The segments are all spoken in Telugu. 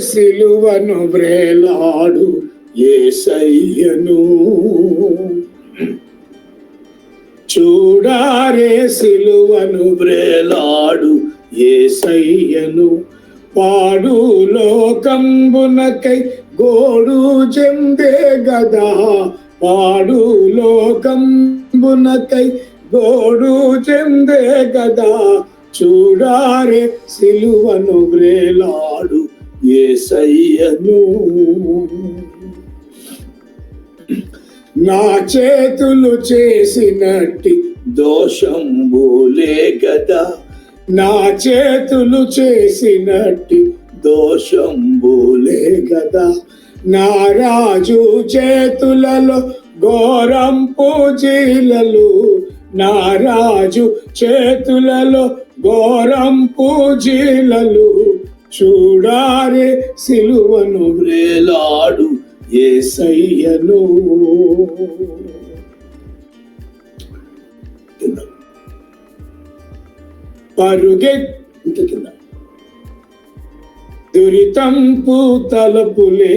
సిలువను వ్రేలాడు యేసయ్యను చూడారే సిలువను వ్రేలాడు యేసయ్యను పాడు లోకంబునకై గోడు చెందే గదా పాడు లోకంబునకై గోడు చెందే గదా చూడారే సిలువను వ్రేలాడు యేసయ్యను నా చేతులు చేసినట్టి దోషంబులే గదా నా చేతులు చేసినట్టి దోషంబులే గదా నా రాజు చేతులలో ఘోరంపు జీలలు నా రాజు చేతులలో ఘోరంపు జీలలు చూడారే సిలువను వ్రేలాడు యేసయ్యను పరుగెత్తి కింద దురితంపు తలపులే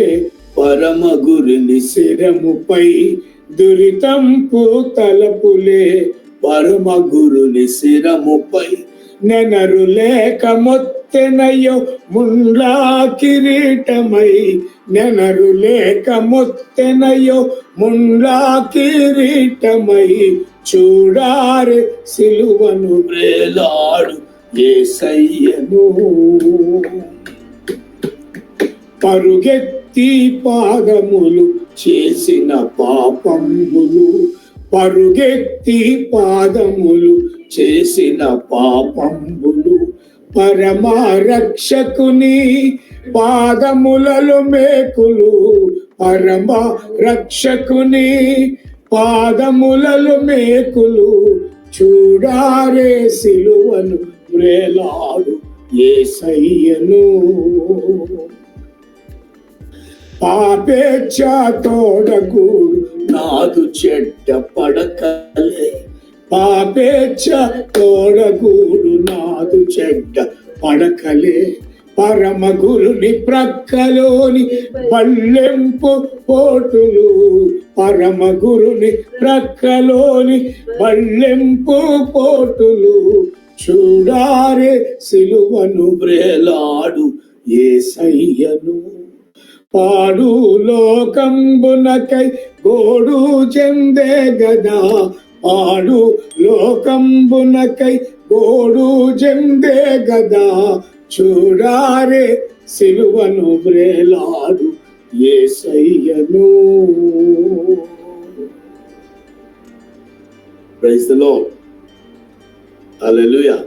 పరమ గురుని శిరముపై దురితంపు తలపులే పరమ గురుని శిరముపై నెనరు లేక మొత్తెనయో ముండ్లా కిరీటమై నెనరు లేక మొత్తెనయో ముండ్లా కిరీటమై చూడారే సిలువను వ్రేలాడు యేసయ్యను పరుగెత్తి పాదములు చేసిన పాపములు పరుగెత్తి పాదములు చేసిన పాపంబులు పరమ రక్షకుని పాదములలో మేకులు పరమ రక్షకుని పాదములలో మేకులు చూడారే సిలువను వ్రేలాడు యేసయ్యను పాపేచ్ఛ తోడగూడు నాదు చెడ్డ పడకలే పాపేచ్ఛ తోడగూడు నాదు చెడ్డ పడకలే పరమ గురుని ప్రక్కలోని బల్లెంపు పోటులు పరమ గురుని ప్రక్కలోని బల్లెంపు పోటులు చూడారే సిలువను వ్రేలాడు యేసయ్యను పాడు లోకంబునకై గోడు చెందే గదా పాడు లోకంబునకై గోడు చెందే గదా చూడారే సిలువను వ్రేలాడు యేసయ్యను. Praise the Lord. హల్లెలూయా.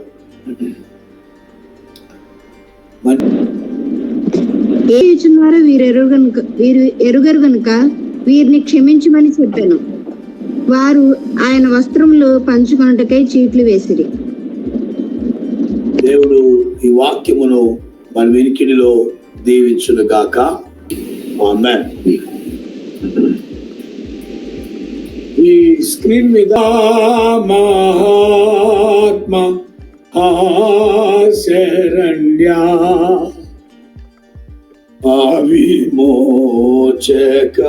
వీరు ఎరుగరు గనుక వీరిని క్షమించమని చెప్పాను. వారు ఆయన వస్త్రములు పంచుకొనుటకై చీట్లు వేసిరి. దేవుడు ఈ వాక్యమును మన వినికిడిలో దీవించును గాక. ఆమేన్. ఈ స్క్రీన్ మీద మహాత్మ శరణ్యా విమోచక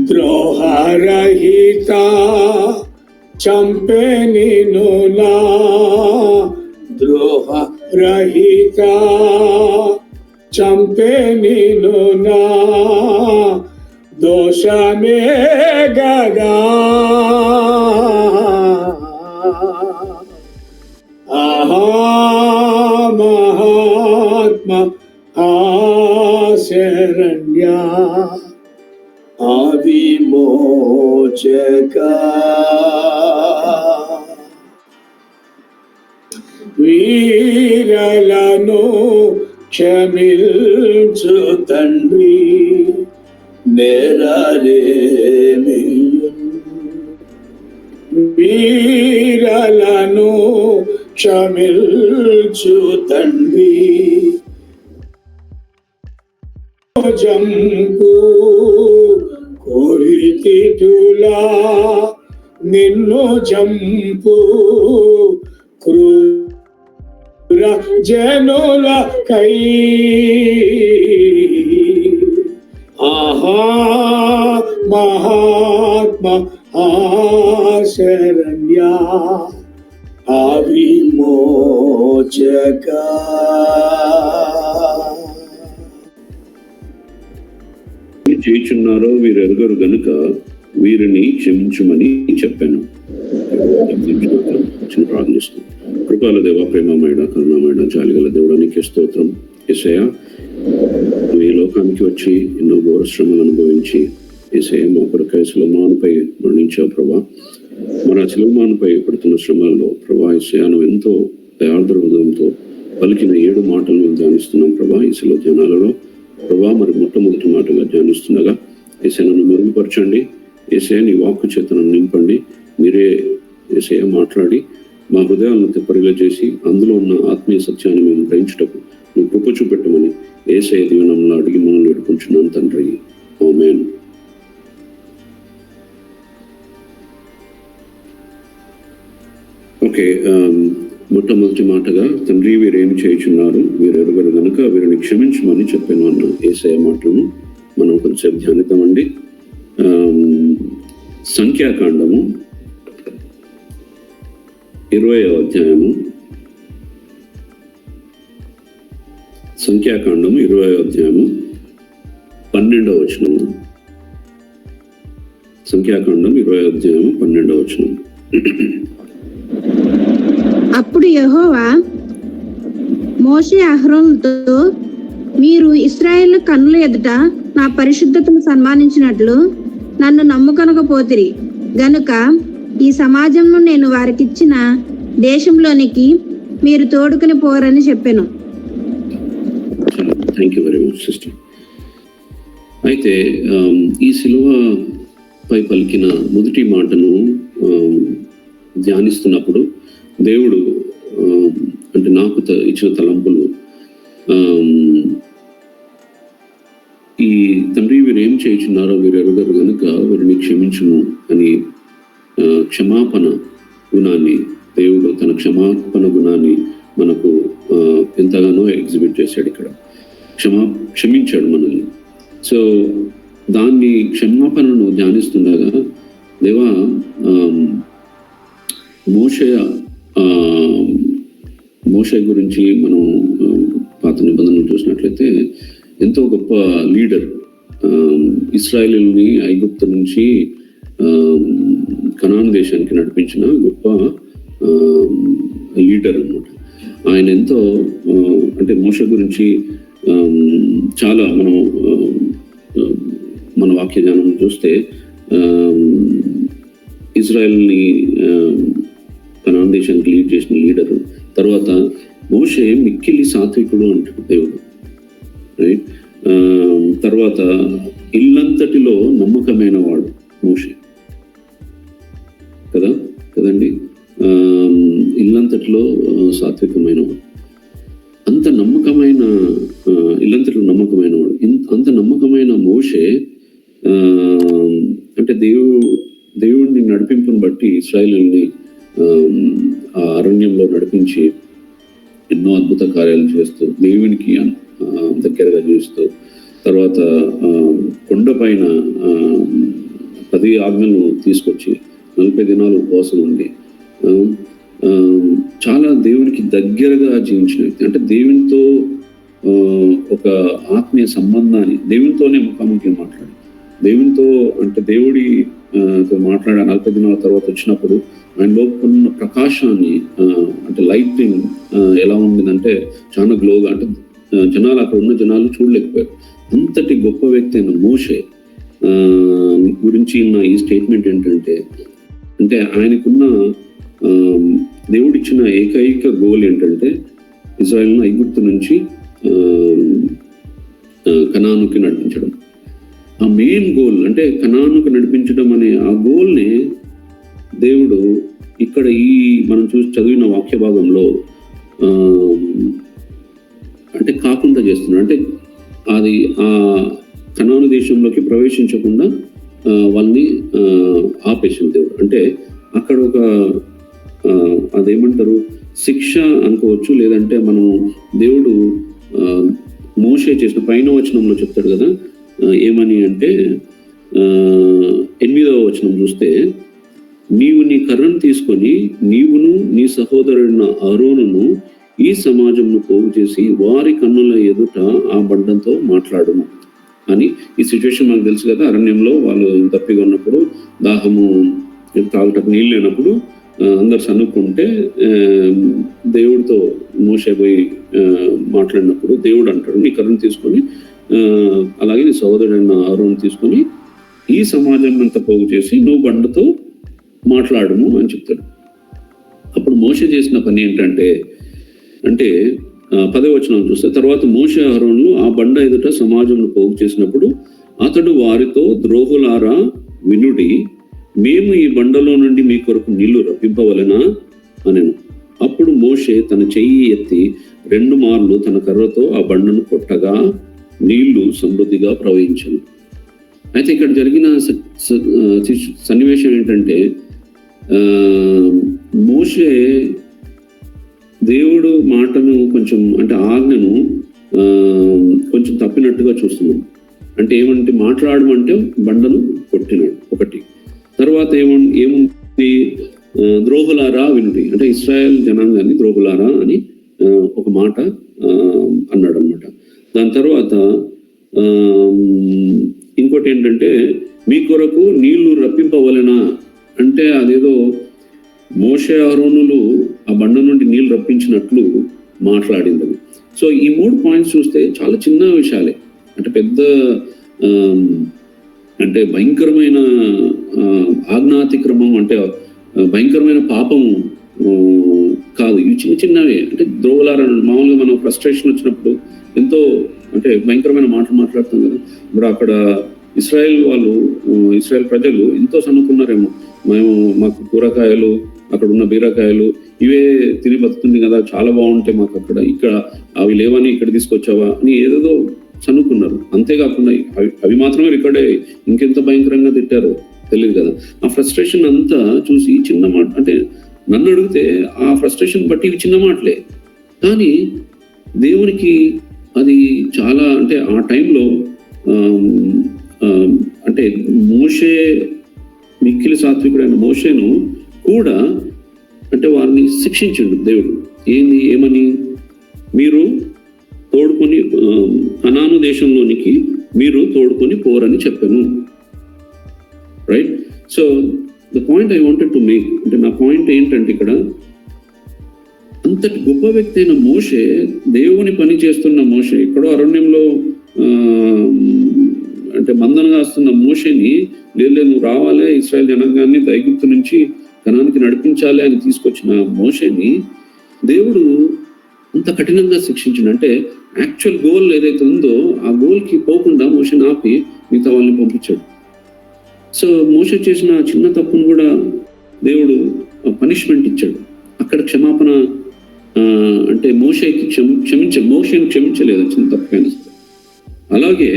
ద్రోహరహిత చంపే నిన్ను నా ద్రోహరహిత చంపే నిన్ను నా దోషమే గదా ఆహా మహాత్మ శరణ్యా విమోచక వీరలను క్షమించు తండ్రి నేరలేమి వీరలను క్షమించు తండ్రి జంపు కోరితిటులా నిన్ను జంపు క్రూర జనులకై ఆహా మహాత్మ ఆశరణ్య విమోచక. చేయుచున్నారో వీరు ఎరుగరు గనుక వీరిని క్షమించుమని చెప్పాను. ప్రార్థిస్తున్నాం. కృపాల దేవ, ప్రేమమైన కరుణామైన జాలిగల దేవుడానికి స్తోత్రం. యేసయ్యా, ఈ లోకానికి వచ్చి ఎన్నో ఘోర శ్రమలు అనుభవించి యేసయ్యా మా కొరకై సిలువమానుపై మరణించావు ప్రభా. మన సిలువమానుపై పడుతున్న శ్రమల్లో ప్రభా యేసయ్యాను ఎంతో దయార్ద్ర హృదయంతో పలికిన 7 మాటలు మేము ధ్యానిస్తున్నాం ప్రభా. ఈ సిలువ ధ్యానాలలో ప్రభా మరి మొట్టమొదటి మాటగా ధ్యానిస్తుండగా యేసయ్యను మెరుగుపరచండి. యేసయ్య నీ వాక్కు చేతను నింపండి. మీరే యేసయ్య మాట్లాడి మా హృదయాలను తెప్పరిగా చేసి అందులో ఉన్న ఆత్మీయ సత్యాన్ని మేము గ్రహించుటకు నువ్వు కృప చూపెట్టమని యేసయ్య దీవెనములో అడిగి మనం వేడుకుంటున్నాం తండ్రి. ఆమేన్. ఓకే, మొట్టమొదటి మాటగా తండ్రి వీరేమి చేయుచున్నారు వీరు ఎరుగరు గనుక వీరిని క్షమించమని చెప్పాను అన్న యేసయ్య మాటలను మనం కొంచెం ధ్యానిద్దామండి. సంఖ్యాకాండము 20వ అధ్యాయము, సంఖ్యాకాండము 20వ అధ్యాయము 12వ వచనము. సంఖ్యాకాండం 20వ అధ్యాయము 12వ వచనం. అప్పుడు యెహోవా మోషే అహరోనుతో, మీరు ఇశ్రాయేలు కన్నుల ఎదుట నా పరిశుద్ధతను సన్మానించినట్లు నన్ను నమ్ముకొనకపోతిరి గనుక ఈ సమాజంలో నేను వారికిచ్చిన దేశంలోనికి మీరు తోడుకుని పోరని చెప్పాను. Thank you very much sister. అయితే ఈ సిలువపై పలికిన మొదటి మాటను ధ్యానిస్తున్నప్పుడు దేవుడు అంటే నాకు ఇచ్చిన తలంపులు, ఈ తండ్రి వీరు ఏం చేయుచున్నారో వీరు ఎరుగరు కనుక వీరిని క్షమించుము అని క్షమాపణ గుణాన్ని దేవుడు తన క్షమాపణ గుణాన్ని మనకు ఎంతగానో ఎగ్జిబిట్ చేశాడు. ఇక్కడ క్షమించాడు మనల్ని. సో దాన్ని క్షమాపణను ధ్యానిస్తుండగా దేవా మోషే గురించి మనం పాత నిబంధనలు చూసినట్లయితే ఎంతో గొప్ప లీడర్. ఇశ్రాయేలుని ఐగుప్తు నుంచి కనాను దేశానికి నడిపించిన గొప్ప లీడర్ అన్నమాట. ఆయన ఎంతో అంటే మోషే గురించి చాలా మన వాక్య జ్ఞానం చూస్తే ఇజ్రాయెల్ని కనాను దేశానికి లీడ్ చేసిన లీడరు. తర్వాత మోషే మిక్కిలి సాత్వికుడు అంటాడు దేవుడు, రైట్. తర్వాత ఇల్లంతటిలో నమ్మకమైన వాడు మోషే కదండి. ఇల్లంతటిలో సాత్వికమైన వాడు, అంత నమ్మకమైన ఇల్లంతటిలో నమ్మకమైన వాడు. అంత నమ్మకమైన మోషే అంటే దేవుడిని నడిపింపుని బట్టి ఇశ్రాయేలుని ఆ అరణ్యంలో నడిపించి ఎన్నో అద్భుత కార్యాలు చేస్తూ దేవునికి దగ్గరగా జీవిస్తూ తర్వాత కొండపైన 10 ఆజ్ఞలు తీసుకొచ్చి 40 దినాలు ఉపవాసం ఉండి చాలా దేవునికి దగ్గరగా జీవించిన వ్యక్తి. అంటే దేవునితో ఒక ఆత్మీయ సంబంధాన్ని, దేవునితోనే ముఖాముఖి మాట్లాడి దేవునితో అంటే దేవుడితో మాట్లాడే 40 దినాల తర్వాత వచ్చినప్పుడు ఆయనలో ఉన్న ప్రకాశాన్ని అంటే లైటింగ్ ఎలా ఉండిందంటే చాలా గ్లోగా, అంటే జనాలు అక్కడ ఉన్న జనాలు చూడలేకపోయారు. అంతటి గొప్ప వ్యక్తి అయిన మోషే గురించి నా ఈ స్టేట్మెంట్ ఏంటంటే, అంటే ఆయనకున్న దేవుడిచ్చిన ఏకైక గోల్ ఏంటంటే ఇజ్రాయెల్ను ఐగుప్తు నుంచి కనానుకి నడిపించడం. ఆ మెయిన్ గోల్ అంటే కనానుకు నడిపించడం అనే ఆ గోల్ని దేవుడు ఇక్కడ మనం చదివిన వాక్య భాగంలో అంటే కాకుండా చేస్తున్నాడు. అంటే అది ఆ కనాను దేశంలోకి ప్రవేశించకుండా వాళ్ళని ఆపేసిన దేవుడు. అంటే అక్కడ ఒక అదేమంటారు శిక్ష అనుకోవచ్చు, లేదంటే మనం దేవుడు మోషే చేసిన పైన వచనంలో చెప్తాడు కదా, ఏమని అంటే 8వ వచనం చూస్తే, నీవు నీ కర్రను తీసుకొని నీవును నీ సహోదరుడిన అహరోనును ఈ సమాజంను పోగు చేసి వారి కన్నుల ఎదుట ఆ బండంతో మాట్లాడుము అని. ఈ సిచ్యువేషన్ మనకు తెలుసు కదా, అరణ్యంలో వాళ్ళు దప్పిగా ఉన్నప్పుడు, దాహము తాగుటకు నీళ్ళు లేనప్పుడు అందరు సన్నుకుంటే దేవుడితో మోషే పోయి మాట్లాడినప్పుడు దేవుడు అంటాడు, నీ కర్రను తీసుకొని అలాగే నీ సహోదరుడైన అహరోను తీసుకొని ఈ సమాజం అంతా పోగు చేసి నువ్వు బండతో మాట్లాడుము అని చెప్తాడు. అప్పుడు మోషే చేసిన పని ఏంటంటే, అంటే 10వ వచనం చూస్తే, తర్వాత మోషే అహరోనులు ఆ బండ ఎదుట సమాజంను పోగు చేసినప్పుడు అతడు వారితో, ద్రోహులారా వినుడి, మేము ఈ బండలో నుండి మీ కొరకు నీళ్లు రప్పింపవలెనా అనెను. అప్పుడు మోషే తన చెయ్యి ఎత్తి 2 మార్లు తన కర్రతో ఆ బండను కొట్టగా నీళ్లు సమృద్ధిగా ప్రవహించను. అయితే ఇక్కడ జరిగిన సన్నివేశం ఏంటంటే, మోషే దేవుడు మాటను కొంచెం, అంటే ఆజ్ఞను కొంచెం తప్పినట్టుగా చూస్తున్నాం. అంటే ఏమంటే, మాట్లాడమంటే బండను కొట్టినాడు ఒకటి. తర్వాత ఏముంది, ద్రోహులారా వినుడి, అంటే ఇశ్రాయేల్ జనాంగాన్ని ద్రోహులారా అని ఒక మాట అన్నాడు అనమాట. దాని తర్వాత ఇంకోటి ఏంటంటే, మీ కొరకు నీళ్లు రప్పింపవలెనా అంటే, అదేదో మోషే అహరోనులు ఆ బండ నుండి నీళ్లు రప్పించినట్లు మాట్లాడింది. సో ఈ 3 పాయింట్స్ చూస్తే చాలా చిన్న విషయాలే, అంటే పెద్ద అంటే భయంకరమైన ఆజ్ఞాతిక్రమం, అంటే భయంకరమైన పాపము కాదు. ఇవి చిన్న చిన్నవే. అంటే ద్రోహులారా, మామూలుగా మనం ఫ్రస్ట్రేషన్ వచ్చినప్పుడు ఎంతో అంటే భయంకరమైన మాటలు మాట్లాడుతాం కదా. ఇప్పుడు అక్కడ ఇశ్రాయేల్ ప్రజలు ఎంతో సన్నుకున్నారేమో, మాకు కూరగాయలు, అక్కడ ఉన్న బీరకాయలు ఇవే తిని బతుకుతుంది కదా, చాలా బాగుంటాయి మాకు అక్కడ, ఇక్కడ అవి లేవని ఇక్కడ తీసుకొచ్చావా అని ఏదేదో చనుకున్నారు. అంతేకాకుండా అవి మాత్రమే రికార్డే, ఇంకెంత భయంకరంగా తిట్టారో తెలియదు కదా. ఆ ఫ్రస్ట్రేషన్ అంతా చూసి చిన్న మాట, అంటే నన్ను అడిగితే ఆ ఫ్రస్ట్రేషన్ బట్టి ఇవి చిన్న మాటలే, కానీ దేవునికి అది చాలా, అంటే ఆ టైంలో అంటే మోషే, మిక్కిలి సాత్వికుడైన మోషేను కూడా అంటే వారిని శిక్షించిండు దేవుడు. ఏమని, మీరు తోడుకొని కనాను దేశంలోనికి మీరు తోడుకొని పోరని చెప్పాను. Right. So the point I wanted to make, అంటే నా పాయింట్ ఏంటంటే, ఇక్కడ అంతటి గొప్ప వ్యక్తి అయిన మోషే, దేవుని పని చేస్తున్న మోషే, ఎక్కడో అరణ్యంలో అంటే మందన కాస్తున్న మోషేని, లేదు నువ్వు రావాలి, ఇశ్రాయేల్ జనాంగాన్ని ఐగుప్తు నుంచి కనానికి నడిపించాలి అని తీసుకొచ్చిన మోషేని దేవుడు అంత కఠినంగా శిక్షించిండు. అంటే యాక్చువల్ గోల్ ఏదైతే ఉందో ఆ గోల్కి పోకుండా మోషేని ఆపి మిగతా వాళ్ళని పంపించాడు. సో మోషే చేసిన చిన్న తప్పును కూడా దేవుడు పనిష్మెంట్ ఇచ్చాడు. అక్కడ క్షమాపణ, అంటే మోషేని క్షమించలేదు చిన్న తప్పైనా సరే. అలాగే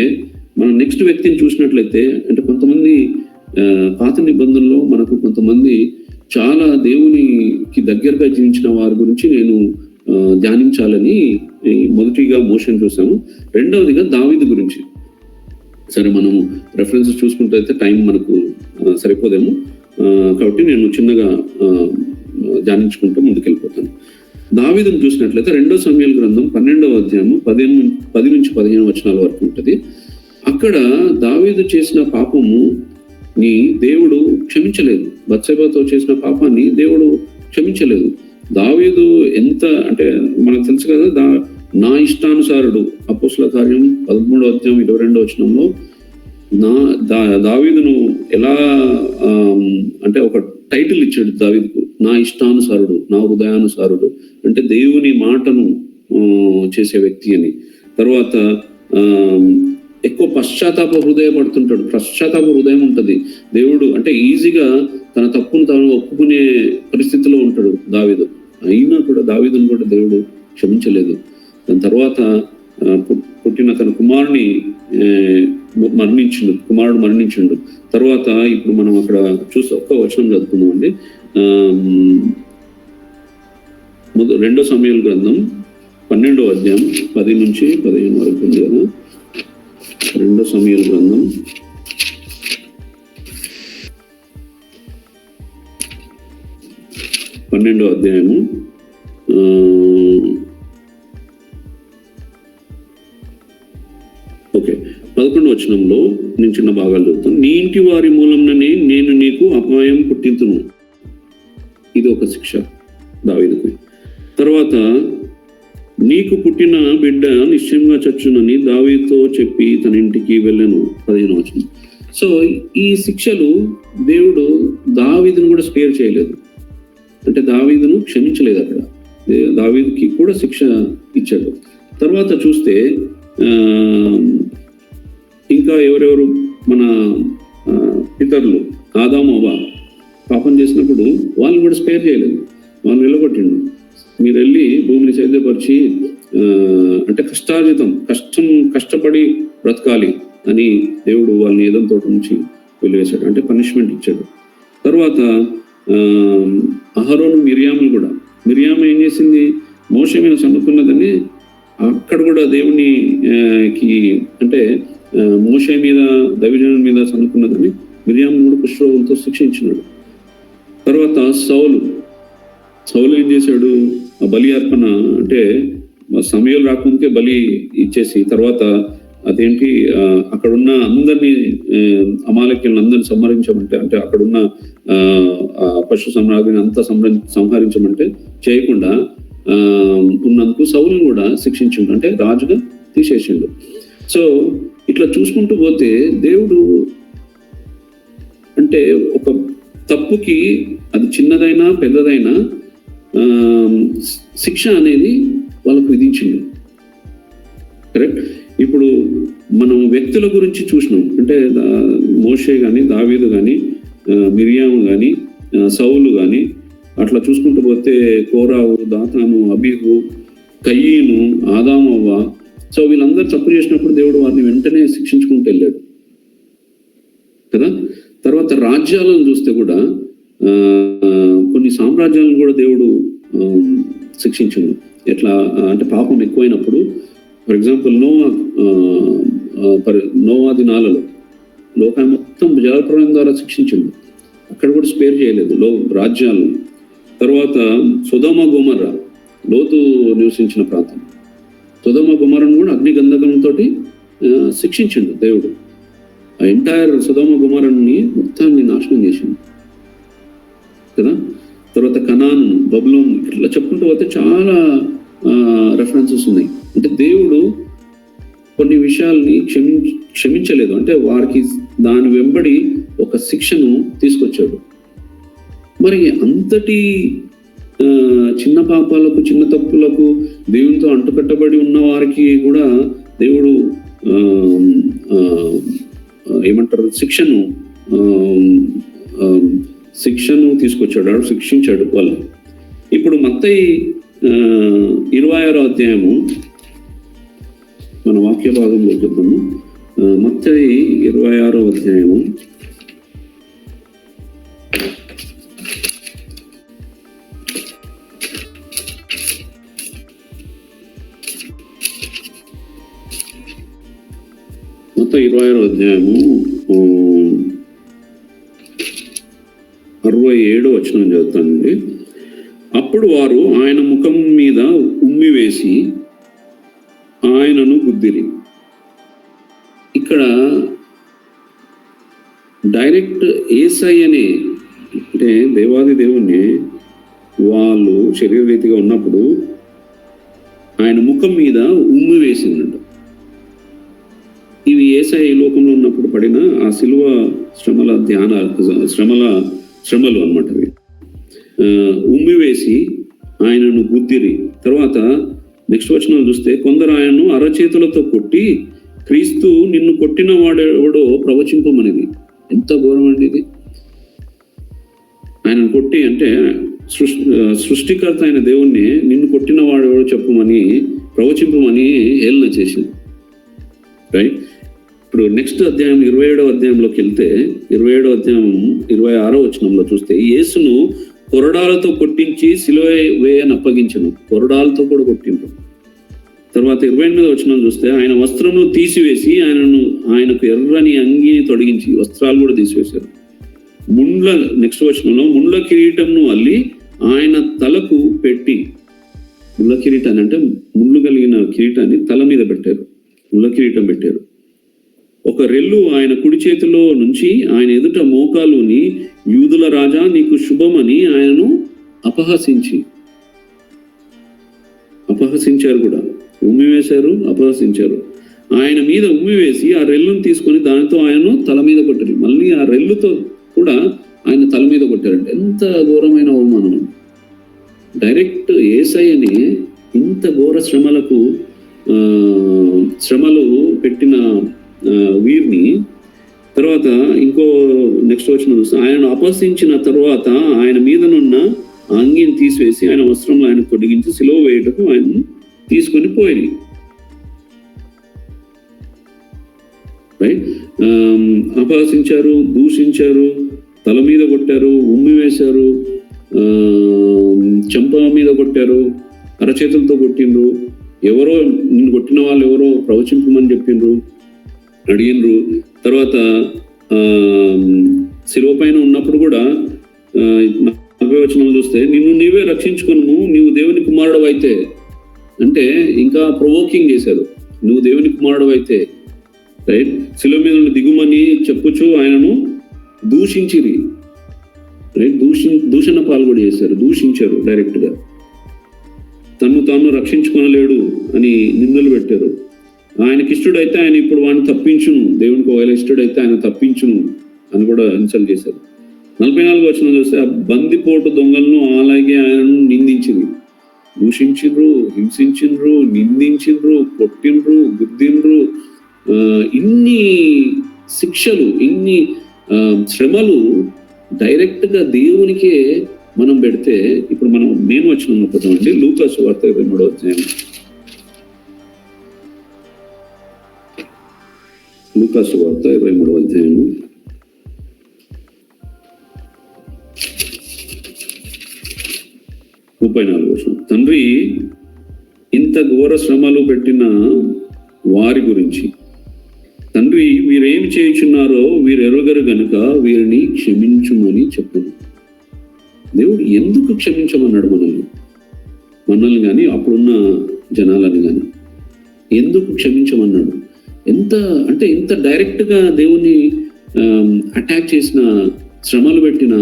మనం నెక్స్ట్ వ్యక్తిని చూసినట్లయితే, అంటే కొంతమంది పాత నిబంధనలో మనకు కొంతమంది చాలా దేవునికి దగ్గరగా జీవించిన వారి గురించి నేను ధ్యానించాలని మొదటిగా మోషేని చూసాము. రెండవదిగా దావీదు గురించి. సరే, మనము రెఫరెన్సెస్ చూసుకుంటే అయితే టైం మనకు సరిపోదేమో, కాబట్టి నేను చిన్నగా ధ్యానించుకుంటూ ముందుకెళ్ళిపోతాను. దావీదును చూసినట్లయితే 2వ సమూయేలు గ్రంథం 12వ అధ్యాయము 10 నుంచి 15 వచనాల వరకు ఉంటుంది. అక్కడ దావీదు చేసిన పాపము ని దేవుడు క్షమించలేదు. బత్షెబతో చేసిన పాపాన్ని దేవుడు క్షమించలేదు. దావీదు ఎంత అంటే మనకు తెలుసు కదా, నా ఇష్టానుసారుడు, అపోస్తల కార్యం 13వ అధ్యాయం 22వ వచనంలో దావీదును ఎలా అంటే ఒక టైటిల్ ఇచ్చాడు దావీదుకు, నా ఇష్టానుసారుడు, నా హృదయానుసారుడు, అంటే దేవుని మాటను చేసే వ్యక్తి అని. తర్వాత ఎక్కువ పశ్చాత్తాప హృదయం ఉంటుంది. దేవుడు అంటే ఈజీగా తన తప్పును తాను ఒప్పుకునే పరిస్థితిలో ఉంటాడు దావీదు. అయినా కూడా దావీదును కూడా దేవుడు క్షమించలేదు. దాని తర్వాత పుట్టిన తన కుమారుడు మరణించిండు. తర్వాత ఇప్పుడు మనం అక్కడ చూస్తే ఒక్క వచనం చదువుకుందాం అండి. రెండో సమూయేలు గ్రంథం 12వ అధ్యాయం 10 నుంచి 15 వరకు ఉంది కదా. రెండో సమూయేలు గ్రంథం 12వ అధ్యాయము ఓకే 11వ వచనంలో నేను చిన్న భాగాలు చెప్తాను. నీ ఇంటి వారి మూలంలోనే నేను నీకు అపాయం పుట్టింతును. ఇది ఒక శిక్ష దావీదుకు. తర్వాత నీకు పుట్టిన బిడ్డ నిశ్చయంగా చచ్చునని దావీదుతో చెప్పి తన ఇంటికి వెళ్ళాను. 15వ వచనం. సో ఈ శిక్షలు దేవుడు దావీదును కూడా స్పేర్ చేయలేదు, అంటే దావీదును క్షమించలేదు. అక్కడ దావీదుకి కూడా శిక్ష ఇచ్చాడు. తర్వాత చూస్తే ఇంకా ఎవరెవరు మన పితరులు ఆదాము అవ్వ పాపం చేసినప్పుడు వాళ్ళని కూడా స్పేర్ చేయలేదు, వాళ్ళు వెళ్ళగొట్టిండు. మీరు వెళ్ళి భూమిని సేద్యపరిచి అంటే కష్టపడి బ్రతకాలి అని దేవుడు వాళ్ళని ఏదైనా తోట నుంచి వెళ్ళివేశాడు, అంటే పనిష్మెంట్ ఇచ్చాడు. తర్వాత అహరోను మిరియాములు కూడా, మిరియాము ఏం చేసింది, మోషే మీద సన్నుకున్నదని అక్కడ కూడా దేవునికి అంటే మోషే మీద దైవజనుల మీద సన్నుకున్నదని మిరియాము కూడా కుష్ఠరోగంతో శిక్షించినాడు. తర్వాత సౌలు ఏం చేశాడు, ఆ బలి అర్పణ అంటే సమయాలు రాకముందుకే బలి ఇచ్చేసి తర్వాత అదేంటి అక్కడున్న అందరినీ అమాలేకీయులను అందరిని సంహరించమంటే, అంటే అక్కడున్న పశు సంరాజ్ఞిని అంతా సంహరించమంటే చేయకుండా ఉన్నందుకు సౌలుని కూడా శిక్షించిండు, అంటే రాజుగా తీసేసిండు. సో ఇట్లా చూసుకుంటూ పోతే దేవుడు అంటే ఒక తప్పుకి అది చిన్నదైనా పెద్దదైనా శిక్ష అనేది వాళ్ళకు విధించిండు. కరెక్ట్. ఇప్పుడు మనం వ్యక్తుల గురించి చూసినాం, అంటే మోషే కానీ దావీదు కానీ మిరియాము కానీ సౌలు కానీ అట్లా చూసుకుంటూ పోతే కోరావు, దాతాను, అబీహు, కయ్యీను, ఆదాము అవ్వ. సో వీళ్ళందరూ తప్పు చేసినప్పుడు దేవుడు వారిని వెంటనే శిక్షించుకుంటూ వెళ్ళాడు కదా. తర్వాత రాజ్యాలను చూస్తే కూడా కొన్ని సామ్రాజ్యాలను కూడా దేవుడు శిక్షించిండు. ఎట్లా అంటే పాపం ఎక్కువైనప్పుడు, ఫర్ ఎగ్జాంపుల్ నోవా దినాలలో లోకాన్ని మొత్తం జలప్రలయం ద్వారా శిక్షించిండు, అక్కడ కూడా స్పేర్ చేయలేదు రాజ్యాలను. తర్వాత సొదొమ గొమొర్రా, లోతు నివసించిన ప్రాంతం, సొదొమ గొమొర్రాను కూడా అగ్నిగంధకంతో శిక్షించిండు దేవుడు. ఆ ఎంటైర్ సొదొమ గొమొర్రాని మొత్తాన్ని నాశనం చేసిండు కదా. తర్వాత కనాను, బబులోను, ఇట్లా చెప్పుకుంటూ పోతే చాలా రెఫరెన్సెస్ ఉన్నాయి. అంటే దేవుడు కొన్ని విషయాల్ని క్షమించలేదు, అంటే వారికి దాని వెంబడి ఒక శిక్షను తీసుకొచ్చాడు. మరి అంతటి చిన్న పాపాలకు, చిన్న తప్పులకు దేవునితో అంటుకట్టబడి ఉన్న వారికి కూడా దేవుడు ఏమంటారు శిక్షను తీసుకొచ్చాడు, శిక్షించాడు వాళ్ళు. ఇప్పుడు మత్తయి 26వ అధ్యాయము మన వాక్య భాగంలో చూద్దాము. మత్తయి 26వ అధ్యాయము 26వ అధ్యాయము 67వ వచనం చదువుతానండి. అప్పుడు వారు ఆయన ముఖం మీద ఉమ్మి వేసి ఆయనను గుద్దిరి. ఇక్కడ డైరెక్ట్ యేసయ్య అనే, అంటే దేవాది దేవుణ్ణి వాళ్ళు శరీరరీతిగా ఉన్నప్పుడు ఆయన ముఖం మీద ఉమ్మి వేసిందంట. ఇవి యేసయ్య ఈ లోకంలో ఉన్నప్పుడు పడిన ఆ శిలువ శ్రమలు అన్నమాట. అవి ఉమ్మి వేసి ఆయనను గుద్దిరి. తర్వాత నెక్స్ట్ వచనం చూస్తే కొందరు ఆయనను అరచేతులతో కొట్టి క్రీస్తు నిన్ను కొట్టిన వాడెవడో ప్రవచింపమనేది. ఎంత ఘోరం అండి ఇది. ఆయనను కొట్టి, అంటే సృష్టికర్త అయిన దేవుణ్ణి నిన్ను కొట్టిన వాడెవడో చెప్పమని ప్రవచింపమని హేళన చేసింది. రైట్. ఇప్పుడు నెక్స్ట్ అధ్యాయం 27వ అధ్యాయంలోకి వెళ్తే 27వ అధ్యాయం 26వ వచనంలో చూస్తే యేసును కొరడాలతో కొట్టించి సిలువ వేయని అప్పగించను. కొరడాలతో కూడా కొట్టిండ్రు. తర్వాత 28వ వచనం చూస్తే ఆయన వస్త్రమును తీసివేసి ఆయనకు ఎర్రని అంగిని తొడిగించి వస్త్రాలు కూడా తీసివేశారు. నెక్స్ట్ వచనంలో ముండ్ల కిరీటంను అల్లి ఆయన తలకు పెట్టి, ముళ్ళ కిరీటాన్ని అంటే ముళ్ళు కలిగిన కిరీటాన్ని తల మీద పెట్టారు, ముళ్ళ కిరీటం పెట్టారు. ఒక రెల్లు ఆయన కుడి చేతిలో నుంచి ఆయన ఎదుట మోకాలుని యూదుల రాజా నీకు శుభమని ఆయనను అపహసించారు కూడా, ఉమ్మివేశారు, అపహసించారు. ఆయన మీద ఉమ్మివేసి ఆ రెల్లును తీసుకొని దానితో ఆయనను తల మీద కొట్టారు. మళ్ళీ ఆ రెల్లుతో కూడా ఆయన తల మీద కొట్టారంటే ఎంత ఘోరమైన అవమానం. డైరెక్ట్ యేసయ్యని ఇంత ఘోర శ్రమలు పెట్టిన వీరిని తర్వాత ఇంకో నెక్స్ట్ వచనం చూస్తే ఆయనను అపహసించిన తర్వాత ఆయన మీదనున్న అంగిని తీసివేసి ఆయన వస్త్రంలో ఆయన తొడిగించి సిలువ వేయటకు ఆయనను తీసుకొని పోయి అపహసించారు, దూషించారు, తల మీద కొట్టారు, ఉమ్మి వేశారు, చెంప మీద కొట్టారు, అరచేతులతో కొట్టిండ్రు. ఎవరో నిన్ను కొట్టిన వాళ్ళు ఎవరో ప్రవచింపమని చెప్పిండ్రు, అడిగినరు. తర్వాత శిలువ పైన ఉన్నప్పుడు కూడా 40వ వచనం చూస్తే నిన్ను నీవే రక్షించుకును, నీవు దేవుని కుమారుడు అయితే, అంటే ఇంకా ప్రొవోకింగ్ చేశారు. నువ్వు దేవుని కుమారుడు అయితే రైట్, శిలువ మీద దిగుమని చెప్పుచు ఆయనను దూషించిరి, రైట్, దూషణ పాల్గొని చేశారు, దూషించారు. డైరెక్ట్ గా తాను రక్షించుకొనలేడు అని నిందలు పెట్టారు. ఆయనకి ఇష్టడైతే ఆయన ఇప్పుడు వాడిని తప్పించును, దేవునికి ఒకవేళ ఇష్టడైతే ఆయన తప్పించును అని కూడా ఇన్సల్ట్ చేశారు. 44వ వచనం చూస్తే ఆ బందిపోటు దొంగలను అలాగే ఆయనను నిందించింది, దూషించిండ్రు, హింసించిండ్రు, నిందించిండ్రు, కొట్టిండ్రు, గుద్దిండ్రు. ఇన్ని శిక్షలు, ఇన్ని శ్రమలు డైరెక్ట్ గా దేవునికే మనం పెడితే, ఇప్పుడు మనం నేను వచ్చిన పోతామండి లూకా సువార్త 23వ అధ్యాయం. లూకా సువార్త 23వ అధ్యాయము 34వ వచనం. తండ్రి ఇంత ఘోర శ్రమలు పెట్టిన వారి గురించి, తండ్రి వీరేమి చేయుచున్నారో వీరు ఎరుగరు గనుక వీరిని క్షమించుమని చెప్పాను. దేవుడు ఎందుకు క్షమించమన్నాడు మనల్ని కానీ అప్పుడున్న జనాలని కానీ ఎందుకు క్షమించమన్నాడు? ఇంత డైరెక్ట్ గా దేవుని అటాక్ చేసిన, శ్రమలు పెట్టిన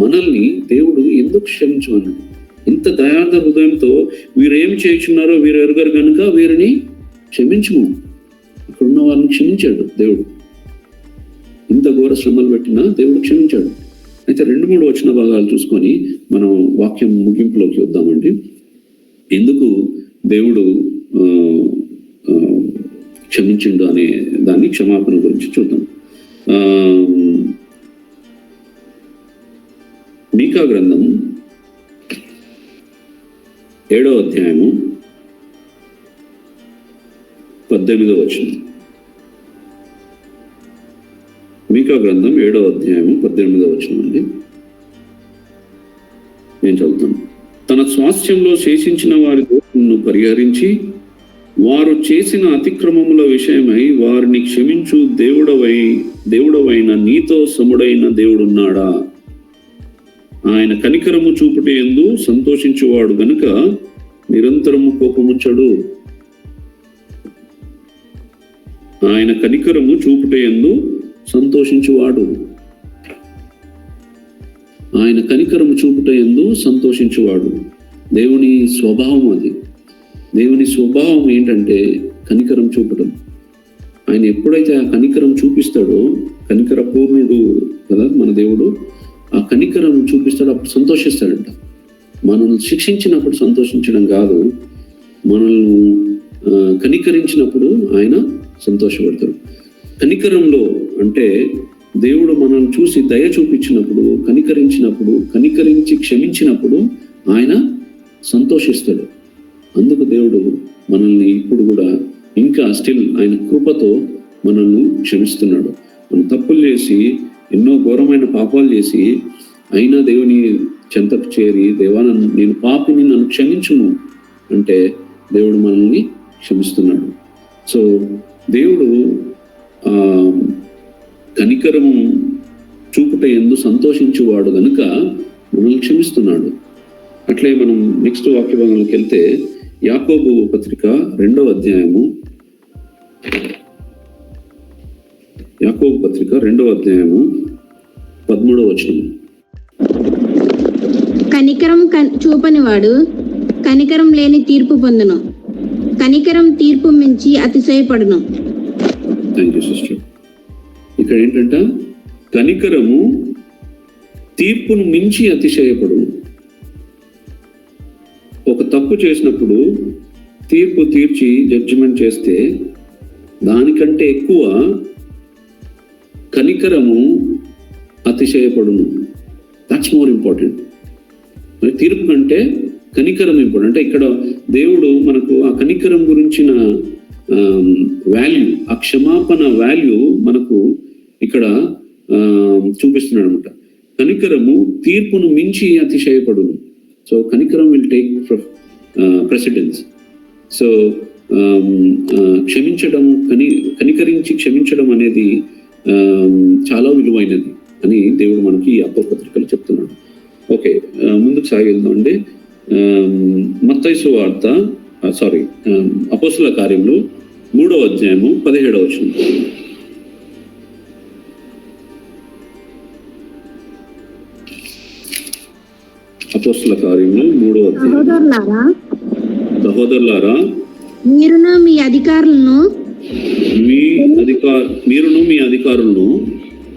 మనల్ని దేవుడు ఎందుకు క్షమించమన్నాడు? ఇంత దయార్థ హృదయంతో వీరేం చేయుచున్నారో వీరు ఎరుగరు కనుక వీరిని క్షమించము. అక్కడున్న వారిని క్షమించాడు దేవుడు. ఇంత ఘోర శ్రమలు పెట్టినా దేవుడు క్షమించాడు. అయితే 2-3 వచన భాగాలు చూసుకొని మనం వాక్యం ముగింపులోకి వద్దామండి. ఎందుకు దేవుడు క్షమించిండు అనే దాన్ని, క్షమాపణ గురించి చూద్దాం. మీకా గ్రంథం 7వ అధ్యాయము 18వ వచనం. మీకా గ్రంథం 7వ అధ్యాయము 18వ వచనం అండి. నేను చదువుతాను. తన స్వాస్థ్యంలో శేషించిన వారి దోషులను పరిహరించి వారు చేసిన అతిక్రమముల విషయమై వారిని క్షమించు దేవుడవైన నీతో సముడైన దేవుడున్నాడా? ఆయన కనికరము చూపుట యందు సంతోషించువాడు గనుక నిరంతరము కోపముంచడు. ఆయన కనికరము చూపుట యందు సంతోషించువాడు. ఆయన కనికరము చూపుట యందు సంతోషించువాడు. దేవుని స్వభావం అది. దేవుని స్వభావం ఏంటంటే కనికరం చూపటం. ఆయన ఎప్పుడైతే ఆ కనికరం చూపిస్తాడో, కనికర పూర్ణుడు కదా మన దేవుడు, ఆ కనికరం చూపిస్తాడు, అప్పుడు సంతోషిస్తాడంట. మనల్ని శిక్షించినప్పుడు సంతోషించడం కాదు, మనల్ని కనికరించినప్పుడు ఆయన సంతోషపడతాడు. కనికరంలో అంటే దేవుడు మనల్ని చూసి దయ చూపించినప్పుడు, కనికరించినప్పుడు, కనికరించి క్షమించినప్పుడు ఆయన సంతోషిస్తాడు. అందుకు దేవుడు మనల్ని ఇప్పుడు కూడా ఇంకా స్టిల్ ఆయన కృపతో మనల్ని క్షమిస్తున్నాడు. మనం తప్పులు చేసి, ఎన్నో ఘోరమైన పాపాలు చేసి అయినా దేవుని చెంతకు చేరి, దేవా నేను పాపిని, నన్ను క్షమించుము అంటే దేవుడు మనల్ని క్షమిస్తున్నాడు. సో దేవుడు కనికరము చూపుట యందు సంతోషించువాడు గనుక మనల్ని క్షమిస్తున్నాడు. అట్లే మనం నెక్స్ట్ వాక్యభాగంలోకి వెళ్తే యాకోబు పత్రిక 2వ అధ్యాయము, యాకోబు పత్రిక 2వ అధ్యాయము 13వ వచనం. కనికరం చూపని వాడు కనికరం లేని తీర్పు పొందును, కనికరం తీర్పు మించి అతిశయపడును. Thank you sister. ఇక్కడ ఏంటంటే కనికరము తీర్పును మించి అతిశయపడును. ఒక తప్పు చేసినప్పుడు తీర్పు తీర్చి జడ్జిమెంట్ చేస్తే దానికంటే ఎక్కువ కనికరము అతిశయపడును. That's more important. తీర్పు కంటే కనికరం ఇంపార్టెంట్. అంటే ఇక్కడ దేవుడు మనకు ఆ కనికరం గురించిన వాల్యూ, ఆ క్షమాపణ వాల్యూ మనకు ఇక్కడ చూపిస్తున్నాడు అనమాట. కనికరము తీర్పును మించి అతిశయపడును. సో కనికరం విల్ టేక్ ప్రెసిడెన్స్. సో క్షమించడం, కనికరించి క్షమించడం అనేది చాలా విలువైనది అని దేవుడు మనకి యాకోబు పత్రికలో చెప్తున్నాడు. ఓకే, ముందుకు సాగిద్దాం అండి. మత్తయి సువార్త అపోస్తుల కార్యములు 3వ అధ్యాయము 17వ వచనం. అపోస్తుల కార్యములు 3వ అధ్యాయం. సహోదరులారా, మీరును మీ అధికారులను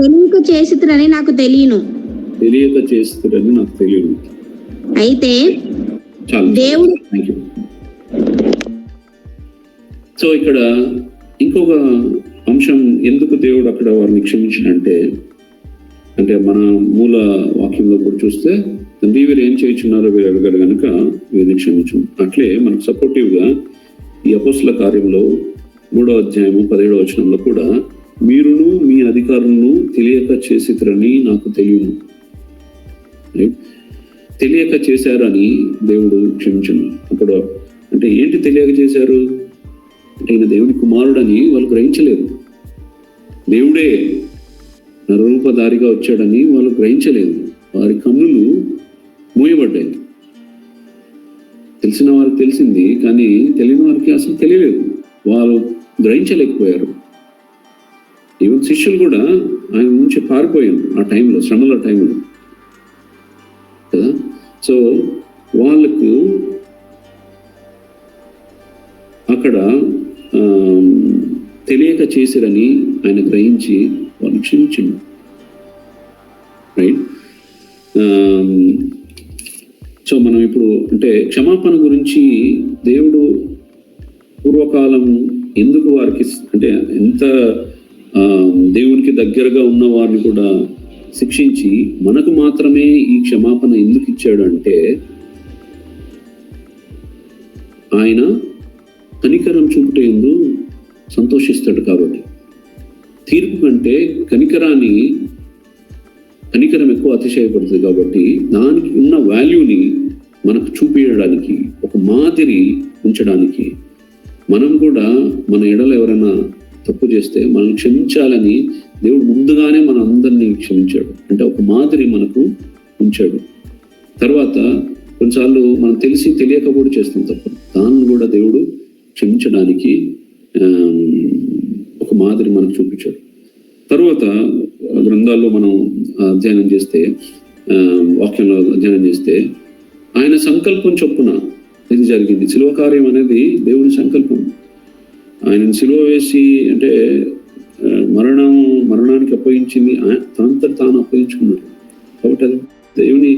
తెలియక చేసిరని నాకు తెలియను. అయితే దేవుడు సో ఇక్కడ ఇంకొక అంశం, ఎందుకు దేవుడు అక్కడ వారిని క్షమించినంటే, అంటే మన మూల వాక్యంలో కూడా చూస్తే తండ్రి వీరు ఏం చేయించున్నారో వీరు అడగారు కనుక వీరిని క్షమించు. అట్లే మనకు సపోర్టివ్ గా ఈ అపోస్తుల కార్యంలో 3వ అధ్యాయము 17వ వచనంలో కూడా మీరును మీ అధికారులను తెలియక చేసిరని నాకు తెలియను. తెలియక చేశారని దేవుడు క్షమించను. అప్పుడు అంటే ఏంటి తెలియక చేశారు అంటే, ఈయన దేవుని కుమారుడని వాళ్ళు గ్రహించలేరు. దేవుడే నరరూపధారిగా వచ్చాడని వాళ్ళు గ్రహించలేదు. వారి కన్నులు మూయబడ్డాయి. తెలిసిన వారికి తెలిసింది, కానీ తెలియని వారికి అసలు తెలియలేదు. వారు గ్రహించలేకపోయారు. ఈవెన్ శిష్యులు కూడా ఆయన నుంచి పారిపోయారు ఆ టైంలో, శ్రమల టైంలో కదా. సో వాళ్ళకు అక్కడ తెలియక చేసిరని ఆయన గ్రహించి వాళ్ళు క్షమించిండు. రైట్. సో మనం ఇప్పుడు అంటే క్షమాపణ గురించి దేవుడు పూర్వకాలం ఎందుకు వారికి అంటే ఎంత దేవునికి దగ్గరగా ఉన్న వారిని కూడా శిక్షించి మనకు మాత్రమే ఈ క్షమాపణ ఎందుకు ఇచ్చాడు అంటే, ఆయన కనికరం చూపుటేందు సంతోషిస్తాడు కాబట్టి. తీర్పు కంటే కనికరం ఎక్కువ అతిశయపడుతుంది కాబట్టి దానికి ఉన్న వాల్యూని మనకు చూపించడానికి, ఒక మాదిరి ఉంచడానికి, మనం కూడా మన ఎడల ఎవరైనా తప్పు చేస్తే మనం క్షమించాలని దేవుడు ముందుగానే మన అందరినీ క్షమించాడు. అంటే ఒక మాదిరి మనకు ఉంచాడు. తర్వాత కొన్నిసార్లు మనం తెలిసి తెలియక కూడా చేస్తాం తప్పు, దాన్ని కూడా దేవుడు క్షమించడానికి ఒక మాదిరి మనకు చూపించాడు. తర్వాత గ్రంథాల్లో మనం అధ్యయనం చేస్తే, వాక్యంలో అధ్యయనం చేస్తే ఆయన సంకల్పం చొప్పున ఇది జరిగింది. శిలువ కార్యం అనేది దేవుని సంకల్పం. ఆయనను సిలువ వేసి అంటే మరణానికి అప్పగించింది తనంతట తాను అప్పగించుకున్నాడు. కాబట్టి అది దేవుని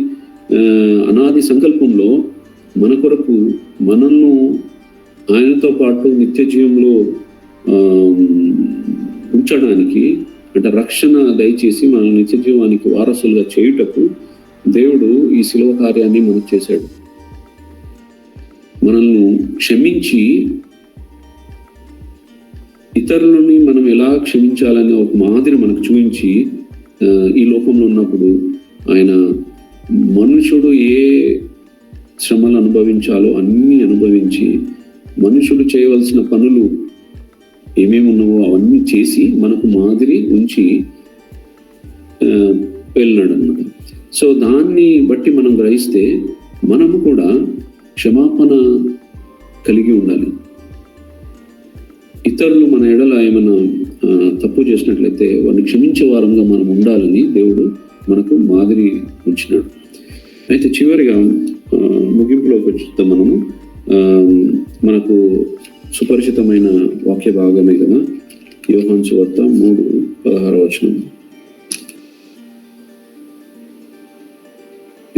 అనాది సంకల్పంలో మన కొరకు మనల్ని ఆయనతో పాటు నిత్య జీవంలో ఉంచడానికి, అంటే రక్షణ దయచేసి మన నిత్య జీవానికి వారసులుగా చేయుటకు దేవుడు ఈ శిలువ కార్యాన్ని మనకు చేశాడు. మనల్ని క్షమించి ఇతరులని మనం ఎలా క్షమించాలని ఒక మాదిరి మనకు చూపించి ఈ లోకంలో ఉన్నప్పుడు ఆయన మనుషుడు ఏ శ్రమలు అనుభవించాలో అన్నీ అనుభవించి మనుషుడు చేయవలసిన పనులు ఏమేమి ఉన్నావో అవన్నీ చేసి మనకు మాదిరి ఉంచి వెళ్ళినాడు అన్నమాట. సో దాన్ని బట్టి మనం గ్రహిస్తే మనము కూడా క్షమాపణ కలిగి ఉండాలి. ఇతరులు మన ఎడల ఏమైనా తప్పు చేసినట్లయితే వారిని క్షమించే వారంగా మనం ఉండాలని దేవుడు మనకు మాదిరి ఉంచినాడు. అయితే చివరిగా ముగింపులోకి వచ్చేద్దాం. మనము మనకు సుపరిచితమైన వాక్య భాగమే కదా, యోహాను సువార్త 3:16.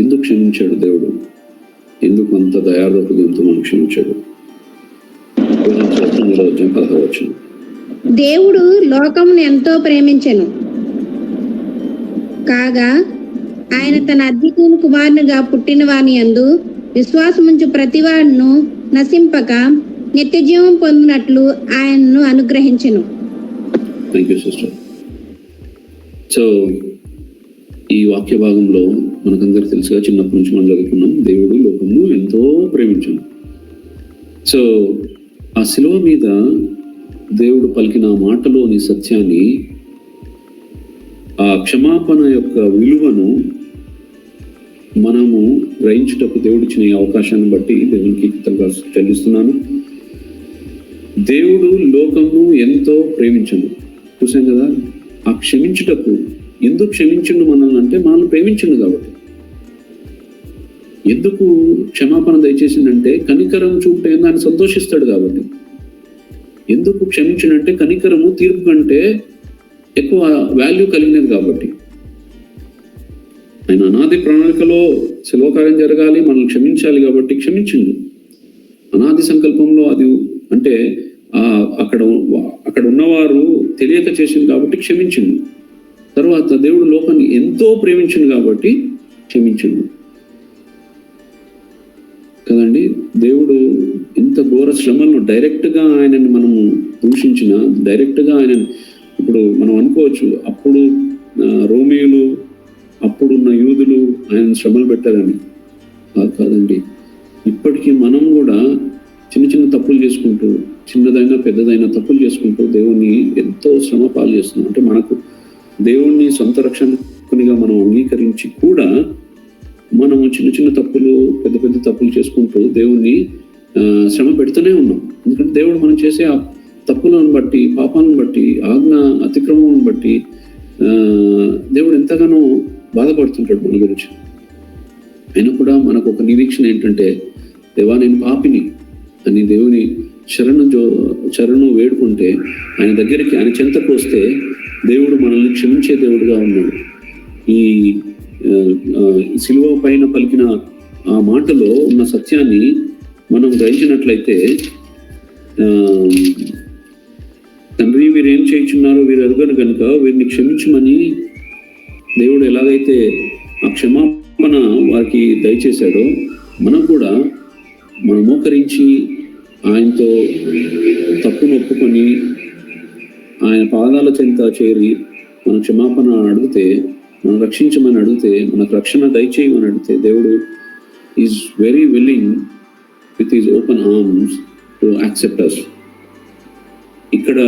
ఎందుకు క్షమించాడు దేవుడు? ఎందుకు అంత దయాహృదయంతో మనం క్షమించాడు? యోహాను సువార్త 3:16. దేవుడు లోకమును ఎంతో ప్రేమించెను కాగా ఆయన తన అద్వితీయ కుమారునిగా పుట్టిన వాని యందు విశ్వాసముంచు ప్రతివాడును నశింపక నిత్య జీవం పొందినట్లు ఆయనను అనుగ్రహించెను. Thank you sister. సో ఈ వాక్య భాగంలో మనకందరికి తెలుసుగా, చిన్నప్పటి నుంచి మనం చదువుకున్నాం, దేవుడు లోకము ఎంతో ప్రేమించను. సో ఆ శిలువ మీద దేవుడు పలికిన మాటలోని సత్యాన్ని, ఆ క్షమాపణ యొక్క విలువను మనము గ్రహించుటకు దేవుడు ఇచ్చిన అవకాశాన్ని బట్టి దేవునికి కృతజ్ఞతలు చెల్లిస్తున్నాను. దేవుడు లోకము ఎంతో ప్రేమించను. చూసాం కదా, ఆ క్షమించుటకు ఎందుకు క్షమించిండు మనల్ని అంటే మనల్ని ప్రేమించిండు కాబట్టి. ఎందుకు క్షమాపణ దయచేసిందంటే కనికరం చూపే ఆయన సంతోషిస్తాడు కాబట్టి. ఎందుకు క్షమించిండంటే కనికరము తీర్పు కంటే ఎక్కువ వాల్యూ కలిగినది కాబట్టి. ఆయన అనాది ప్రణాళికలో శిల్వకార్యం జరగాలి, మనల్ని క్షమించాలి కాబట్టి క్షమించిండు. అనాది సంకల్పంలో అది అంటే అక్కడ ఉన్నవారు తెలియక చేసింది కాబట్టి క్షమించిండు. తర్వాత దేవుడు లోకాన్ని ఎంతో ప్రేమించిండు కాబట్టి క్షమించిండు కదండి. దేవుడు ఇంత ఘోర శ్రమలను డైరెక్ట్గా ఆయనని మనము దూషించిన, డైరెక్ట్గా ఆయనని ఇప్పుడు మనం అనుకోవచ్చు అప్పుడు రోమియోలు, అప్పుడున్న యూదులు ఆయన శ్రమలు పెట్టారని. కాదండి, ఇప్పటికీ మనం కూడా చిన్న చిన్న తప్పులు చేసుకుంటూ, చిన్నదైనా పెద్దదైనా తప్పులు చేసుకుంటూ దేవుణ్ణి ఎంతో శ్రమ పాలు చేస్తున్నాం. అంటే మనకు దేవుణ్ణి సొంత రక్షకునిగా మనం అంగీకరించి కూడా మనము చిన్న చిన్న తప్పులు, పెద్ద పెద్ద తప్పులు చేసుకుంటూ దేవుణ్ణి శ్రమ పెడుతూనే ఉన్నాం. ఎందుకంటే దేవుడు మనం చేసే ఆ తప్పులను బట్టి, పాపాలను బట్టి, ఆజ్ఞ అతిక్రమం బట్టి దేవుడు ఎంతగానో బాధపడుతుంటాడు మన గురించి. అయినా కూడా మనకు ఒక నిరీక్షణ ఏంటంటే, దేవా నేను పాపిని అని దేవుని శరణు వేడుకుంటే, ఆయన దగ్గరికి, ఆయన చెంతకు వస్తే దేవుడు మనల్ని క్షమించే దేవుడుగా ఉన్నాడు. ఈ శిలువ పైన పలికిన ఆ మాటలో ఉన్న సత్యాన్ని మనం గ్రహించినట్లయితే, తండ్రి వీరేం చేయించున్నారో వీరు ఎరుగను కనుక వీరిని క్షమించమని దేవుడు ఎలాగైతే ఆ క్షమాపణ వారికి దయచేశాడో, మనం కూడా మనం మోకరించి ఆయనతో తప్పును ఒప్పుకొని ఆయన పాదాల చెంత చేరి మన క్షమాపణ అడిగితే, మనం రక్షించమని అడిగితే, మనకు రక్షణ దయచేయమని అడిగితే, దేవుడు is very willing with his open arms to accept us. ఇక్కడ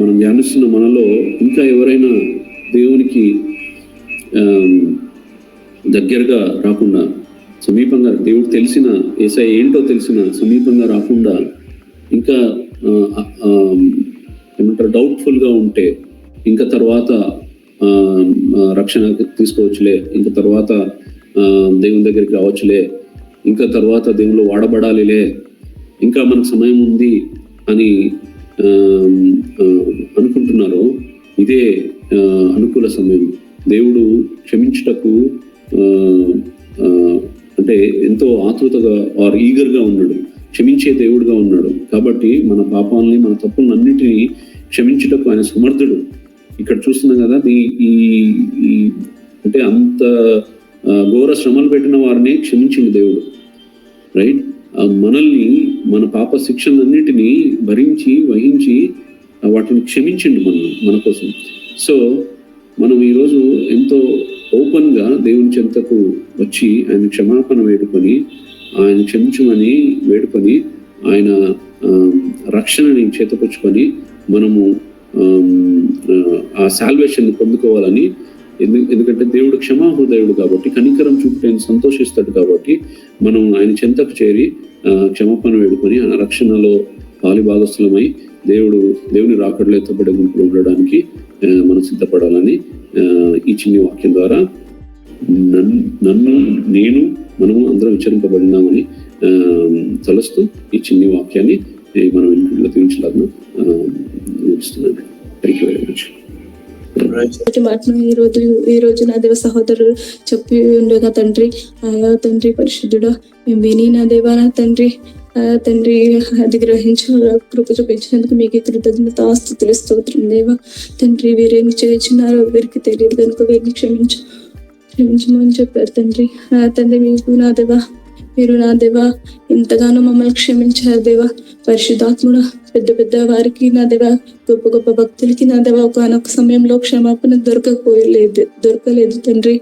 మనం ధ్యానిస్తున్న మనలో ఇంకా ఎవరైనా దేవునికి దగ్గరగా రాకుండా, సమీపంగా, దేవుడు తెలిసిన యేసయ్య ఏంటో తెలిసిన సమీపంగా రాకుండా ఇంకా ఏమంటారు డౌట్ఫుల్గా ఉంటే, ఇంకా తర్వాత రక్షణ తీసుకోవచ్చులే, ఇంకా తర్వాత దేవుని దగ్గరికి రావచ్చులే, ఇంకా తర్వాత దేవుళ్ళు వాడబడాలిలే, ఇంకా మనకు సమయం ఉంది అని అనుకుంటున్నారో, ఇదే అనుకూల సమయం. దేవుడు క్షమించుటకు అంటే ఎంతో ఆతృతగా ఆర్ ఈగర్గా ఉన్నాడు, క్షమించే దేవుడుగా ఉన్నాడు. కాబట్టి మన పాపాలని, మన తప్పులను అన్నిటినీ క్షమించుటకు ఆయన సమర్థుడు. ఇక్కడ చూస్తున్నాం కదా, ఈ అంటే అంత ఘోర శ్రమలు పెట్టిన వారిని క్షమించింది దేవుడు, రైట్? మనల్ని, మన పాప శిక్షలన్నిటినీ భరించి వహించి వాటిని క్షమించిండు మన కోసం. సో మనం ఈరోజు ఎంతో ఓపెన్ గా దేవుని చెంతకు వచ్చి ఆయన క్షమాపణ వేడుకొని, ఆయన క్షమించమని వేడుకొని, ఆయన రక్షణని చేతపుచ్చుకొని మనము ఆ సాల్వేషన్ పొందుకోవాలని. ఎందుకంటే దేవుడు క్షమాహృదయుడు కాబట్టి, కనికరం చూపుటైన సంతోషిస్తాడు కాబట్టి మనం ఆయన చెంతకు చేరి క్షమాపణ వేడుకొని ఆ రక్షణలో పాలిభాగస్థులమై దేవుని రాకడలో ఎత్తబడే గుంపులో ఉండడానికి మనం సిద్ధపడాలని ఈ చిన్ని వాక్యం ద్వారా మనము అందరం విచరింపబడినామని తలుస్తూ ఈ చిన్ని వాక్యాన్ని మనం ఇంట్లో తీర్చలాగా ముగిస్తున్నాను. Thank you very much. ఈ రోజు నా దేవ సహోదరులు చెప్పి ఉండగా తండ్రి, ఆయా తండ్రి పరిశుద్ధుడా, మేము విని నా దేవా నా తండ్రి, తండ్రి అది గ్రహించు కృప చూపించినందుకు మీకు కృతజ్ఞతాస్తుతులు స్తోత్రం దేవా. తండ్రి వీరేమి చేయించినారో వీరికి తెలియదు కనుక వీరిని క్షమించమని చెప్పారు తండ్రి. తండ్రి మీకు నా దేవా, మీరు నా దేవా ఎంతగానో మమ్మల్ని క్షమించారు దేవా. పరిశుద్ధాత్ముడా, పెద్ద వారికి నా దేవా, గొప్ప భక్తులకి నా దేవా ఒకనొక సమయంలో క్షమాపణ దొరకలేదు తండ్రి.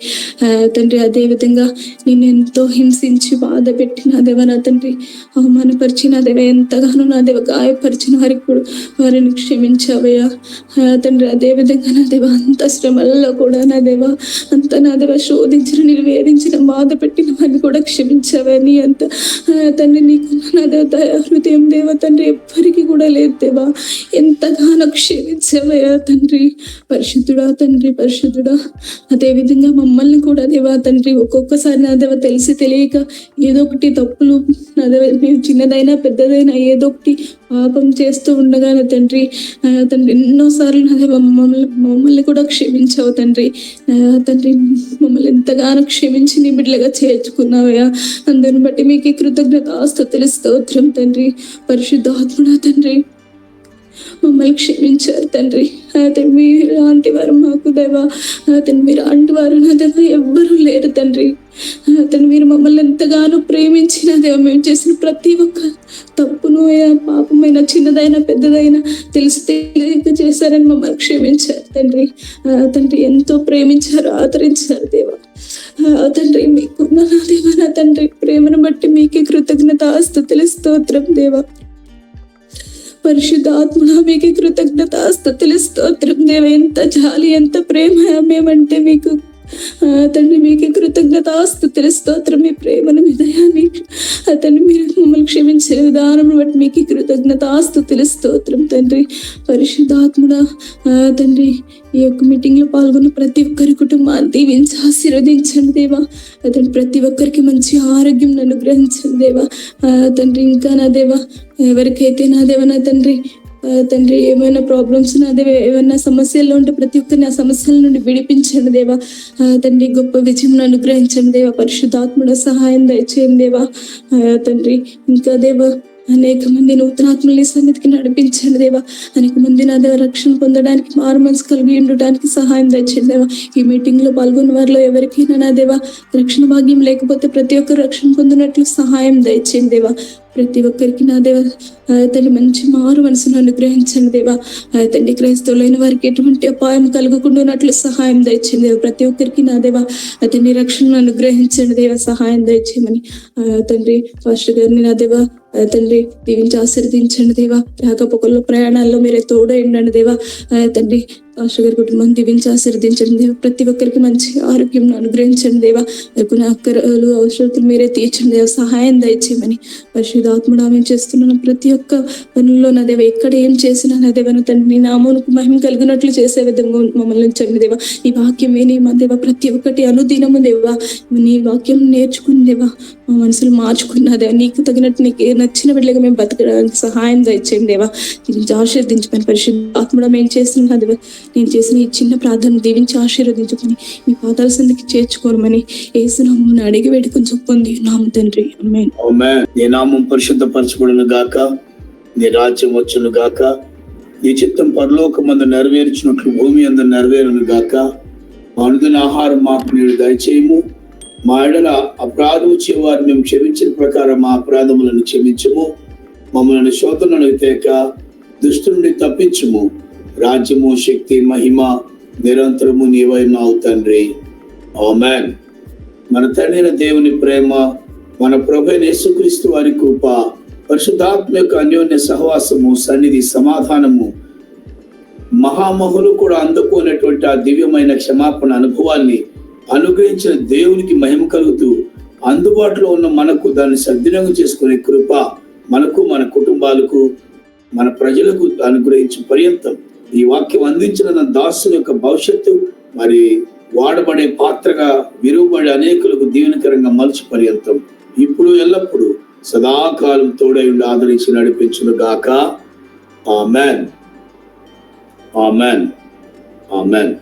తండ్రి అదే విధంగా నేను ఎంతో హింసించి బాధ పెట్టి నా దేవా నా తండ్రి అవమానపరిచి నా దేవ ఎంతగానో నా దేవ గాయపరిచిన వారికి కూడా వారిని క్షమించావయ్యా తండ్రి. అదే విధంగా నా దేవ అంత శ్రమల్లో కూడా నా దేవ అంత నా దేవ శోధించిన నిర్వేదించిన బాధ పెట్టిన వారిని కూడా క్షమించావని అంత తండ్రి నీకు నా దేవ దయా హృదయం దేవ తండ్రి ఎవ్వరికి కూడా లేదు దేవా. ఎంతగానో క్షమించవయ్యా తండ్రి. పరిశుద్ధుడా తండ్రి పరిశుద్ధుడా, అదే విధంగా మమ్మల్ని కూడా దేవా తండ్రి ఒక్కొక్కసారి నా దేవ తెలిసి తెలియక ఏదో ఒకటి తప్పులు నా దేవ మేము చిన్నదైనా పెద్దదైనా ఏదో ఒకటి పాపం చేస్తూ ఉండగానే తండ్రి ఎన్నోసార్లు నా దేవ మమ్మల్ని కూడా క్షమించావు తండ్రి. తండ్రి మమ్మల్ని ఎంతగానో క్షమించి నీ బిడ్డలుగా చేర్చుకున్నావయ్యా. అందరిని బట్టి మీకు కృతజ్ఞతాస్తుతులు స్తోత్రం తండ్రి. పరిశుద్ధాత్ముడా తండ్రి మమ్మల్ని క్షమించారు తండ్రి. మీరు లాంటి వారు మాకు దేవా, మీరు లాంటి వారు నా దేవ ఎవ్వరూ లేరు తండ్రి. మీరు మమ్మల్ని ఎంతగానో ప్రేమించిన దేవ, మేము చేసిన ప్రతి ఒక్క తప్పును పాపమైన చిన్నదైనా పెద్దదైనా తెలిసి తెలియక చేశారని మమ్మల్ని క్షమించారు తండ్రి. తండ్రి ఎంతో ప్రేమించారు, ఆదరించారు దేవా. తండ్రి మీకున్న నా దేవా నా తండ్రి ప్రేమను బట్టి మీకే కృతజ్ఞతాస్తుతులు స్తోత్రం దేవా. పరిశుద్ధాత్మడా మీకే కృతజ్ఞతాస్తుతులు స్తోత్రం దేవ. ఎంత జాలి ఎంత ప్రేమ మేమంటే మీకు తండ్రి. మీకే కృతజ్ఞతాస్తుతులు స్తోత్రం. మీ ప్రేమను మీ దయాన్ని తండ్రి మీరు మమ్మల్ని క్షమించిన విధానం బట్టి మీకు కృతజ్ఞతాస్తుతులు స్తోత్రం తండ్రి. పరిశుద్ధాత్మడా తండ్రి ఈ యొక్క మీటింగ్ లో పాల్గొన్న ప్రతి ఒక్కరి కుటుంబాన్ని దీవించి ఆశీర్వదించండి దేవా. తండ్రి ప్రతి ఒక్కరికి మంచి ఆరోగ్యం అనుగ్రహించండి దేవా. తండ్రి ఇంకా నా దేవా ఎవరికైతే నా దేవ నా తండ్రి ఏమైనా ప్రాబ్లమ్స్ నా దేవ ఏమైనా సమస్యల్లో ఉంటే ప్రతి ఒక్కరిని ఆ సమస్యల నుండి విడిపించండి దేవా. తండ్రి గొప్ప విజయం అనుగ్రహించండి దేవా. పరిశుద్ధాత్మడ సహాయం దయచేయండి దేవా. తండ్రి ఇంకా దేవా అనేక మంది నూతనాత్మల్ని సన్నిధికి నడిపించండి దేవా. అనేక మంది నా దేవ రక్షణ పొందడానికి మారు మనసు కలిగి ఉండడానికి సహాయం తెచ్చండి దేవా. ఈ మీటింగ్ లో పాల్గొన్న వారిలో ఎవరికైనా నా దేవ రక్షణ భాగ్యం లేకపోతే ప్రతి ఒక్కరు రక్షణ పొందినట్లు సహాయం దయచేయండి దేవా. ప్రతి ఒక్కరికి నా దేవ తండ్రి మంచి మారు మనసును అనుగ్రహించండి దేవా. తండ్రి క్రైస్తవులైన వారికి ఎటువంటి అపాయం కలగకుండా ఉన్నట్లు సహాయం దయచేయండి దేవా. ప్రతి ఒక్కరికి నా దేవ తండ్రి రక్షణను అనుగ్రహించండి దేవ. సహాయం దయచేయమని తండ్రి ఫాస్టర్ గారిని నా దేవ తండ్రి దీవించి ఆశీర్వదించండి దేవా. రాకపోకల్లో ప్రయాణాల్లో మీరే తోడైండండి దేవా. తండ్రి ఫాస్టర్ గారి కుటుంబాన్ని దీవించి ఆశీర్వదించండి దేవా. ప్రతి ఒక్కరికి మంచి ఆరోగ్యం అనుగ్రహించండి దేవా. కొన్ని అక్కరలు అవసరతలు మీరే తీర్చండి దేవా. సహాయం దయచేయమని పరిశుద్ధాత్మడా మేము చేస్తున్న ప్రతి ఒక్క పనుల్లో నా దేవ ఎక్కడ ఏం చేసినా నా దేవ తండ్రి నీ నామమునకు మహిమ కలిగినట్లు చేసే విధంగా మమ్మల్ని ఉంచండి దేవా. నీ వాక్యం విని మా దేవ ప్రతి ఒక్కటి అనుదినము దేవా నీ వాక్యం నేర్చుకుని దేవా మా మనసులు మార్చుకున్నా దేవా. నీకు తగినట్టు నీకు నచ్చిన బిడ్డగా మేము బతకడానికి సహాయం దయచేయండి దేవా. దీనికి ఆశీర్వదించమని పరిశుద్ధాత్మడా మేము చేస్తున్నా దేవా. నేను చేసిన ఈ చిన్న ప్రార్థన దీవించి ఆశీర్వదించుకొని మీ పాదాల సందికి చేర్చుకోమని యేసు నామమున అడిగి వేడుకొని చెప్పుకుంది నామ తండ్రి ఆమేన్. నీ నామం పరిశుద్ధపరచబడును గాక, నీ రాజ్యం వచ్చును గాక, నీ చిత్తం పరలోకమందు నెరవేర్చినట్లు భూమి అందు నెరవేరును గాక. మా అనుదిన ఆహారం మాకు మీరు దయచేయము. మా ఎడల అపరాధము చేయవారు మేము క్షమించిన ప్రకారం మా అపరాధములను క్షమించము. మమ్మల్ని శోధనను తేక దుష్టు నుండి తప్పించుము. రాజ్యము శక్తి మహిమ నిరంతరము నీవైనావు తండ్రి ఆమేన్. మన తండ్రి దేవుని ప్రేమ, మన ప్రభువైన యేసుక్రీస్తు వారి కృప, పరిశుద్ధాత్మ యొక్క అన్యోన్య సహవాసము, సన్నిధి, సమాధానము, మహామహులు కూడా అందుకున్నటువంటి ఆ దివ్యమైన క్షమాపణ అనుభవాన్ని అనుగ్రహించిన దేవునికి మహిమ కలుగుతూ, అందుబాటులో ఉన్న మనకు దాన్ని సద్వినియోగం చేసుకునే కృప మనకు, మన కుటుంబాలకు, మన ప్రజలకు అనుగ్రహించే పర్యంతం ఈ వాక్యం అందించిన దాసుల యొక్క భవిష్యత్తు మరి వాడబడే పాత్రగా విలువబడే అనేకులకు దీవెనకరంగా మలుచు పర్యంతం ఇప్పుడు ఎల్లప్పుడూ సదాకాలం తోడై ఉండి ఆదరించి నడిపించును గాక. ఆమెన్. ఆమెన్. ఆమెన్.